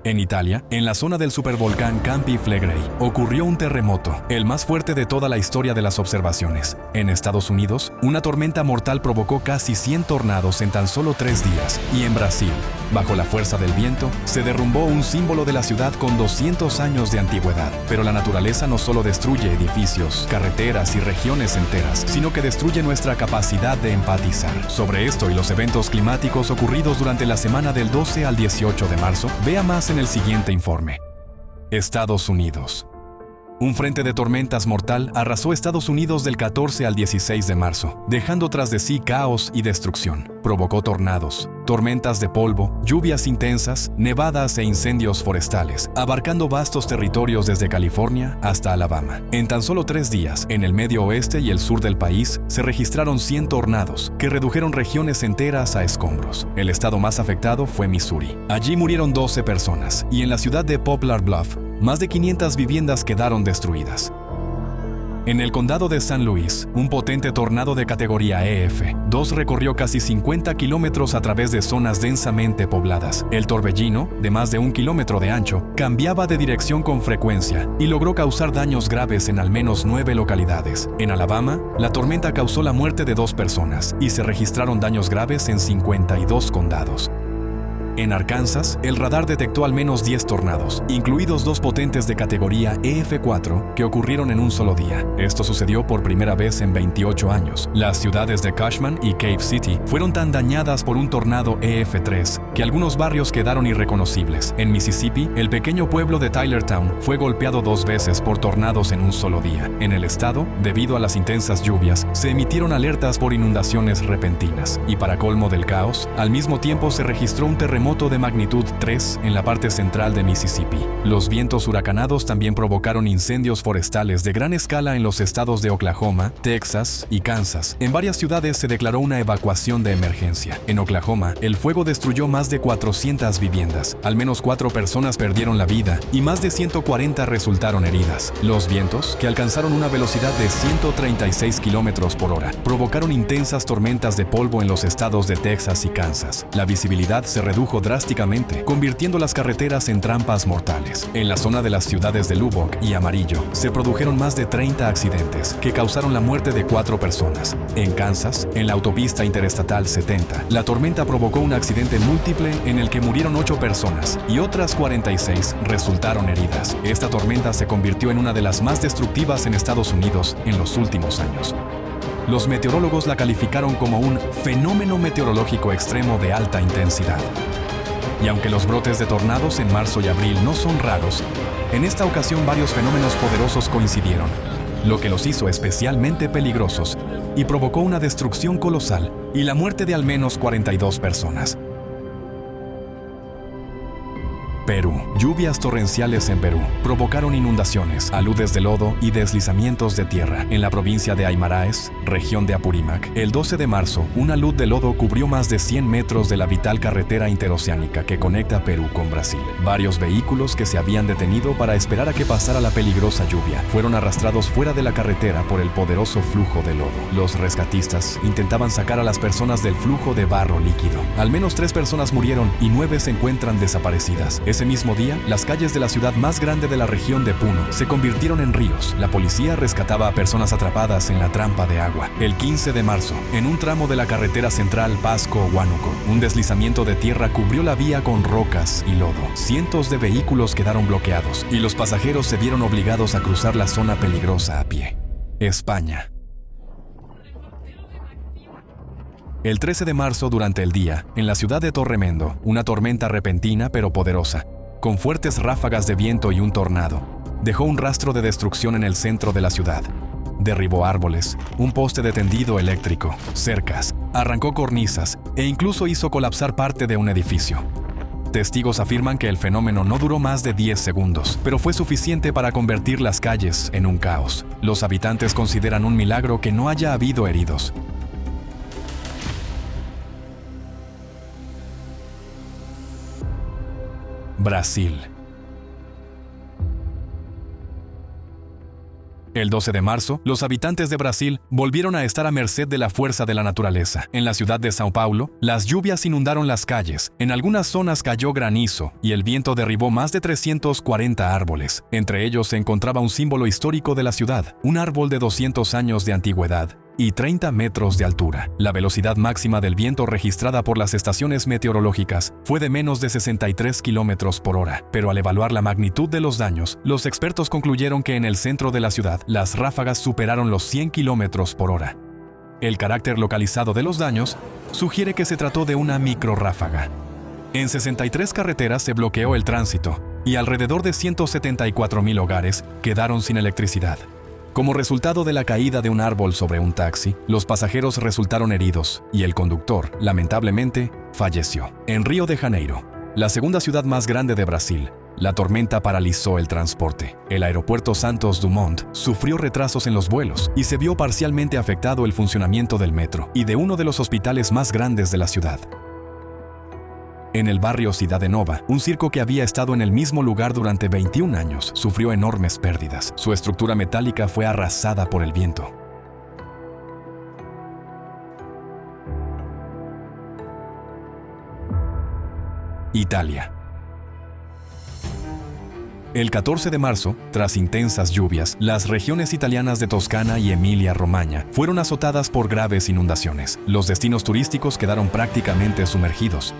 En Italia, en la zona del supervolcán Campi Flegrei, ocurrió un terremoto, el más fuerte de toda la historia de las observaciones. En Estados Unidos, una tormenta mortal provocó casi 100 tornados en tan solo 3 días. Y en Brasil, bajo la fuerza del viento, se derrumbó un símbolo de la ciudad con 200 años de antigüedad. Pero la naturaleza no solo destruye edificios, carreteras y regiones enteras, sino que destruye nuestra capacidad de empatizar. Sobre esto y los eventos climáticos ocurridos durante la semana del 12 al 18 de marzo, vea más en el siguiente informe. Estados Unidos. Un frente de tormentas mortal arrasó Estados Unidos del 14 al 16 de marzo, dejando tras de sí caos y destrucción. Provocó tornados, tormentas de polvo, lluvias intensas, nevadas e incendios forestales, abarcando vastos territorios desde California hasta Alabama. En tan solo 3 días, en el medio oeste y el sur del país, se registraron 100 tornados que redujeron regiones enteras a escombros. El estado más afectado fue Missouri. Allí murieron 12 personas, y en la ciudad de Poplar Bluff, más de 500 viviendas quedaron destruidas. En el condado de San Luis, un potente tornado de categoría EF2 recorrió casi 50 kilómetros a través de zonas densamente pobladas. El torbellino, de más de 1 kilómetro de ancho, cambiaba de dirección con frecuencia y logró causar daños graves en al menos 9 localidades. En Alabama, la tormenta causó la muerte de 2 personas y se registraron daños graves en 52 condados. En Arkansas, el radar detectó al menos 10 tornados, incluidos 2 potentes de categoría EF4 que ocurrieron en un solo día. Esto sucedió por primera vez en 28 años. Las ciudades de Cushman y Cave City fueron tan dañadas por un tornado EF3 que algunos barrios quedaron irreconocibles. En Mississippi, el pequeño pueblo de Tylertown fue golpeado 2 veces por tornados en un solo día. En el estado, debido a las intensas lluvias, se emitieron alertas por inundaciones repentinas. Y para colmo del caos, al mismo tiempo se registró un terremoto de magnitud 3 en la parte central de Mississippi. Los vientos huracanados también provocaron incendios forestales de gran escala en los estados de Oklahoma, Texas y Kansas. En varias ciudades se declaró una evacuación de emergencia. En Oklahoma, el fuego destruyó más de 400 viviendas. Al menos 4 personas perdieron la vida y más de 140 resultaron heridas. Los vientos, que alcanzaron una velocidad de 136 kilómetros por hora, provocaron intensas tormentas de polvo en los estados de Texas y Kansas. La visibilidad se redujo drásticamente, convirtiendo las carreteras en trampas mortales. En la zona de las ciudades de Lubbock y Amarillo, se produjeron más de 30 accidentes que causaron la muerte de 4 personas. En Kansas, en la autopista interestatal 70, la tormenta provocó un accidente múltiple en el que murieron 8 personas y otras 46 resultaron heridas. Esta tormenta se convirtió en una de las más destructivas en Estados Unidos en los últimos años. Los meteorólogos la calificaron como un fenómeno meteorológico extremo de alta intensidad. Y aunque los brotes de tornados en marzo y abril no son raros, en esta ocasión varios fenómenos poderosos coincidieron, lo que los hizo especialmente peligrosos y provocó una destrucción colosal y la muerte de al menos 42 personas. Perú. Lluvias torrenciales en Perú provocaron inundaciones, aludes de lodo y deslizamientos de tierra. En la provincia de Aymaraes, región de Apurímac, el 12 de marzo, una alud de lodo cubrió más de 100 metros de la vital carretera interoceánica que conecta Perú con Brasil. Varios vehículos que se habían detenido para esperar a que pasara la peligrosa lluvia fueron arrastrados fuera de la carretera por el poderoso flujo de lodo. Los rescatistas intentaban sacar a las personas del flujo de barro líquido. Al menos 3 personas murieron y 9 se encuentran desaparecidas. Ese mismo día, las calles de la ciudad más grande de la región de Puno se convirtieron en ríos. La policía rescataba a personas atrapadas en la trampa de agua. El 15 de marzo, en un tramo de la carretera central Pasco-Huánuco, un deslizamiento de tierra cubrió la vía con rocas y lodo. Cientos de vehículos quedaron bloqueados y los pasajeros se vieron obligados a cruzar la zona peligrosa a pie. España. El 13 de marzo, durante el día, en la ciudad de Torremendo, una tormenta repentina pero poderosa, con fuertes ráfagas de viento y un tornado, dejó un rastro de destrucción en el centro de la ciudad. Derribó árboles, un poste de tendido eléctrico, cercas, arrancó cornisas e incluso hizo colapsar parte de un edificio. Testigos afirman que el fenómeno no duró más de 10 segundos, pero fue suficiente para convertir las calles en un caos. Los habitantes consideran un milagro que no haya habido heridos. Brasil. El 12 de marzo, los habitantes de Brasil volvieron a estar a merced de la fuerza de la naturaleza. En la ciudad de São Paulo, las lluvias inundaron las calles, en algunas zonas cayó granizo y el viento derribó más de 340 árboles. Entre ellos se encontraba un símbolo histórico de la ciudad, un árbol de 200 años de antigüedad y 30 metros de altura. La velocidad máxima del viento registrada por las estaciones meteorológicas fue de menos de 63 kilómetros por hora, pero al evaluar la magnitud de los daños, los expertos concluyeron que en el centro de la ciudad las ráfagas superaron los 100 kilómetros por hora. El carácter localizado de los daños sugiere que se trató de una microrráfaga. En 63 carreteras se bloqueó el tránsito y alrededor de 174.000 hogares quedaron sin electricidad. Como resultado de la caída de un árbol sobre un taxi, los pasajeros resultaron heridos y el conductor, lamentablemente, falleció. En Río de Janeiro, la segunda ciudad más grande de Brasil, la tormenta paralizó el transporte. El aeropuerto Santos Dumont sufrió retrasos en los vuelos y se vio parcialmente afectado el funcionamiento del metro y de uno de los hospitales más grandes de la ciudad. En el barrio Cidade Nova, un circo que había estado en el mismo lugar durante 21 años sufrió enormes pérdidas. Su estructura metálica fue arrasada por el viento. Italia. El 14 de marzo, tras intensas lluvias, las regiones italianas de Toscana y Emilia-Romagna fueron azotadas por graves inundaciones. Los destinos turísticos quedaron prácticamente sumergidos.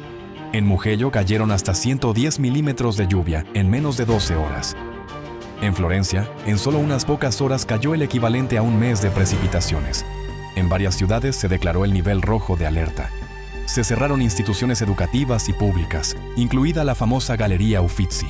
En Mugello cayeron hasta 110 milímetros de lluvia en menos de 12 horas. En Florencia, en solo unas pocas horas cayó el equivalente a un mes de precipitaciones. En varias ciudades se declaró el nivel rojo de alerta. Se cerraron instituciones educativas y públicas, incluida la famosa Galería Uffizi.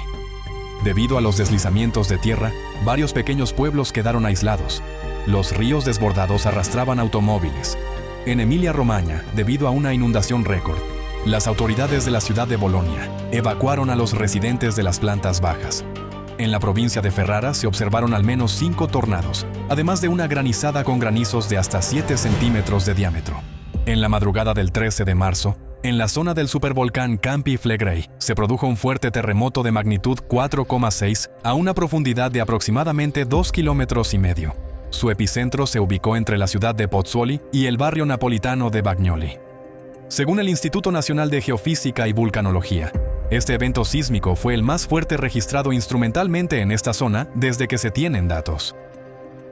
Debido a los deslizamientos de tierra, varios pequeños pueblos quedaron aislados. Los ríos desbordados arrastraban automóviles. En Emilia-Romagna, debido a una inundación récord, las autoridades de la ciudad de Bolonia evacuaron a los residentes de las plantas bajas. En la provincia de Ferrara se observaron al menos 5 tornados, además de una granizada con granizos de hasta 7 centímetros de diámetro. En la madrugada del 13 de marzo, en la zona del supervolcán Campi Flegrei, se produjo un fuerte terremoto de magnitud 4,6 a una profundidad de aproximadamente 2,5 kilómetros. Su epicentro se ubicó entre la ciudad de Pozzuoli y el barrio napolitano de Bagnoli. Según el Instituto Nacional de Geofísica y Vulcanología, este evento sísmico fue el más fuerte registrado instrumentalmente en esta zona desde que se tienen datos.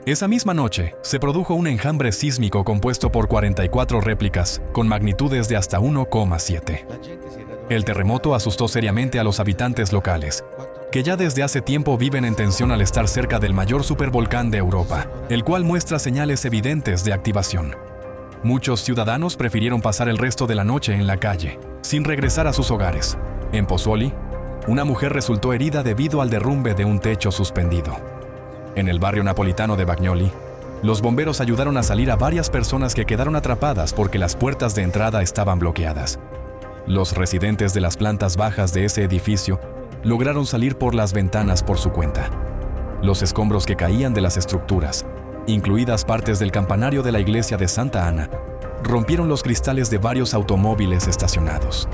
Esa misma noche, se produjo un enjambre sísmico compuesto por 44 réplicas, con magnitudes de hasta 1,7. El terremoto asustó seriamente a los habitantes locales, que ya desde hace tiempo viven en tensión al estar cerca del mayor supervolcán de Europa, el cual muestra señales evidentes de activación. Muchos ciudadanos prefirieron pasar el resto de la noche en la calle, sin regresar a sus hogares. En Pozzuoli, una mujer resultó herida debido al derrumbe de un techo suspendido. En el barrio napolitano de Bagnoli, los bomberos ayudaron a salir a varias personas que quedaron atrapadas porque las puertas de entrada estaban bloqueadas. Los residentes de las plantas bajas de ese edificio lograron salir por las ventanas por su cuenta. Los escombros que caían de las estructuras, incluidas partes del campanario de la iglesia de Santa Ana, rompieron los cristales de varios automóviles estacionados.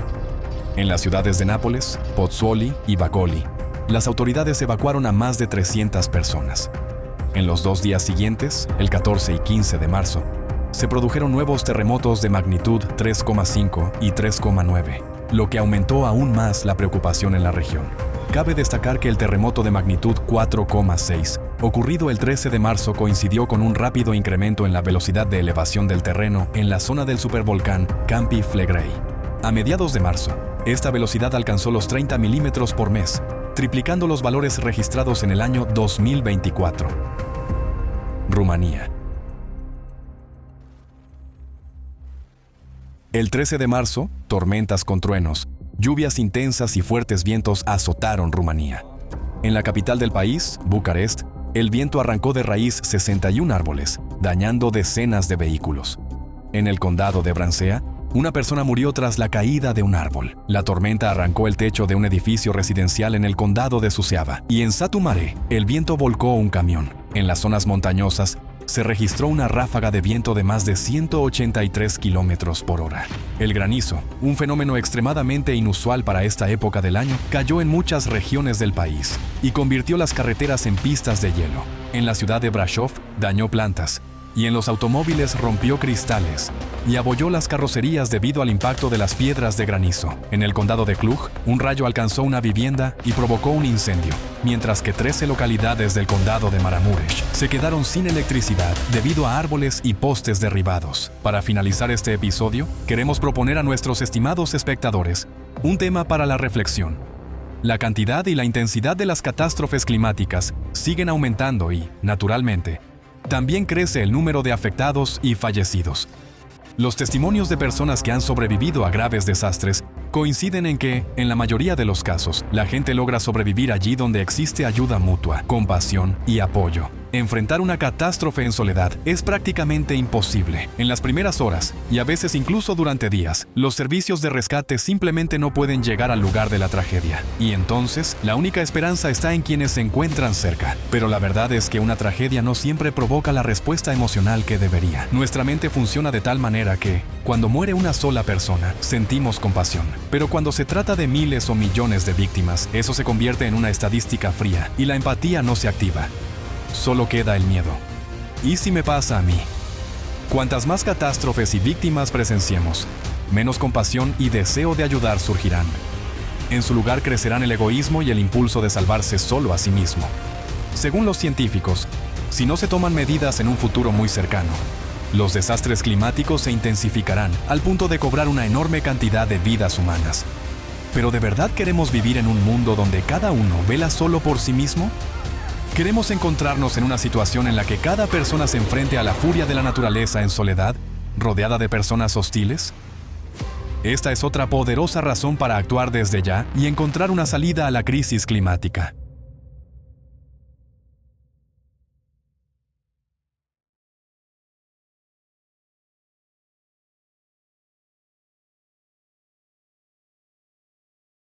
En las ciudades de Nápoles, Pozzuoli y Bacoli, las autoridades evacuaron a más de 300 personas. En los 2 días siguientes, el 14 y 15 de marzo, se produjeron nuevos terremotos de magnitud 3,5 y 3,9, lo que aumentó aún más la preocupación en la región. Cabe destacar que el terremoto de magnitud 4,6, ocurrido el 13 de marzo, coincidió con un rápido incremento en la velocidad de elevación del terreno en la zona del supervolcán Campi Flegrei. A mediados de marzo, esta velocidad alcanzó los 30 milímetros por mes, triplicando los valores registrados en el año 2024. Rumanía. El 13 de marzo, tormentas con truenos, lluvias intensas y fuertes vientos azotaron Rumanía. En la capital del país, Bucarest, el viento arrancó de raíz 61 árboles, dañando decenas de vehículos. En el condado de Bransea, una persona murió tras la caída de un árbol. La tormenta arrancó el techo de un edificio residencial en el condado de Suceava, y en Satu Mare, el viento volcó un camión. En las zonas montañosas, se registró una ráfaga de viento de más de 183 kilómetros por hora. El granizo, un fenómeno extremadamente inusual para esta época del año, cayó en muchas regiones del país y convirtió las carreteras en pistas de hielo. En la ciudad de Brasov dañó plantas, y en los automóviles rompió cristales y abolló las carrocerías debido al impacto de las piedras de granizo. En el condado de Klug, un rayo alcanzó una vivienda y provocó un incendio, mientras que 13 localidades del condado de Maramuresh se quedaron sin electricidad debido a árboles y postes derribados. Para finalizar este episodio, queremos proponer a nuestros estimados espectadores un tema para la reflexión. La cantidad y la intensidad de las catástrofes climáticas siguen aumentando y, naturalmente, también crece el número de afectados y fallecidos. Los testimonios de personas que han sobrevivido a graves desastres coinciden en que, en la mayoría de los casos, la gente logra sobrevivir allí donde existe ayuda mutua, compasión y apoyo. Enfrentar una catástrofe en soledad es prácticamente imposible. En las primeras horas, y a veces incluso durante días, los servicios de rescate simplemente no pueden llegar al lugar de la tragedia. Y entonces, la única esperanza está en quienes se encuentran cerca. Pero la verdad es que una tragedia no siempre provoca la respuesta emocional que debería. Nuestra mente funciona de tal manera que, cuando muere una sola persona, sentimos compasión. Pero cuando se trata de miles o millones de víctimas, eso se convierte en una estadística fría y la empatía no se activa. Solo queda el miedo. ¿Y si me pasa a mí? Cuantas más catástrofes y víctimas presenciemos, menos compasión y deseo de ayudar surgirán. En su lugar crecerán el egoísmo y el impulso de salvarse solo a sí mismo. Según los científicos, si no se toman medidas en un futuro muy cercano, los desastres climáticos se intensificarán al punto de cobrar una enorme cantidad de vidas humanas. ¿Pero de verdad queremos vivir en un mundo donde cada uno vela solo por sí mismo? ¿Queremos encontrarnos en una situación en la que cada persona se enfrente a la furia de la naturaleza en soledad, rodeada de personas hostiles? Esta es otra poderosa razón para actuar desde ya y encontrar una salida a la crisis climática.